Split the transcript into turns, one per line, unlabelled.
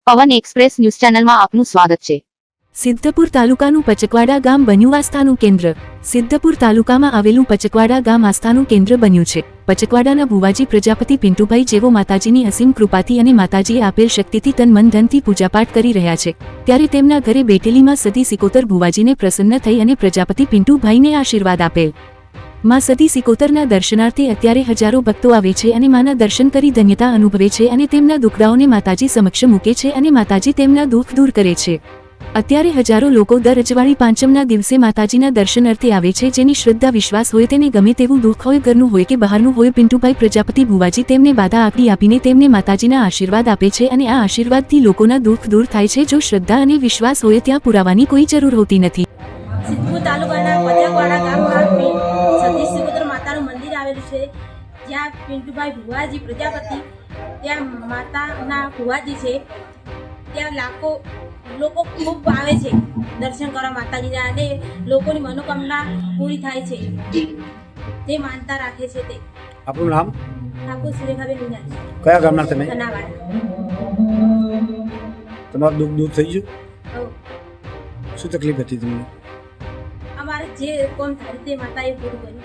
પવન express news ચેનલમાં આપનું સ્વાગત છે।
સિદ્ધપુર તાલુકાનું પચકવાડા ગામ બન્યું આસ્થાનું કેન્દ્ર। સિદ્ધપુર તાલુકામાં આવેલું પચકવાડા ગામ આસ્થાનું કેન્દ્ર બન્યું છે। પચકવાડાના ભુવાજી પ્રજાપતિ પિન્ટુભાઈ જેવો માતાજીની અસીમ કૃપાથી અને માતાજીએ આપેલ શક્તિથી તન મન ધનથી પૂજાપાઠ કરી રહ્યા છે, ત્યારે તેમના ઘરે બેઠેલીમાં સતી સિકોતર ભુવાજીને પ્રસન્ન થઈ અને પ્રજાપતિ પિન્ટુભાઈને આશીર્વાદ આપેલ। માં સતી સિકોતરના દર્શનાર્થે અત્યારે હજારો ભક્તો આવે છે અને માના દર્શન કરી ધન્યતા અનુભવે છે અને તેમના દુઃખડાઓને માતાજી સમક્ષ મૂકે છે અને માતાજી તેમના દુઃખ દૂર કરે છે। અત્યારે હજારો લોકો દર અજવાળી પાંચમના દિવસે માતાજીના દર્શન અર્થે આવે છે, જેની શ્રદ્ધા વિશ્વાસ હોય તેને ગમે તેવું દુઃખ હોય, ઘરનું હોય કે બહારનું હોય, પિન્ટુભાઈ પ્રજાપતિ ભુવાજી તેમને બાધા આંકડી આપીને તેમને માતાજીના આશીર્વાદ આપે છે અને આ આશીર્વાદથી લોકોના દુઃખ દૂર થાય છે। જો શ્રદ્ધા અને વિશ્વાસ હોય ત્યાં પુરાવાની કોઈ જરૂર હોતી નથી।
સિદ્ધપુર તાલુકાના પચકવાડા ગામમાં સતી સિકોતર માતાનું મંદિર આવેલું છે, જ્યાં પિન્ટુભાઈ ભુવાજી પ્રજાપતિ ત્યાં માતાના ભુવાજી છે। ત્યાં લાખો લોકો ખૂબ આવે છે દર્શન કરવા માતાજીના, અને લોકોની મનોકામના પૂરી થાય છે, જે માનતા રાખે છે તે।
આપનું નામ?
ઠાકોર સુરેખાબેન મીનાજી।
કયા ગામના તમે?
ધનાવાડા।
તમારું દુઃખ દૂર થઈ ગયું?
હવે
શું તકલીફ હતી તમને?
અમારે જે કોમ થાય તે માતાએ પૂરું કર્યું।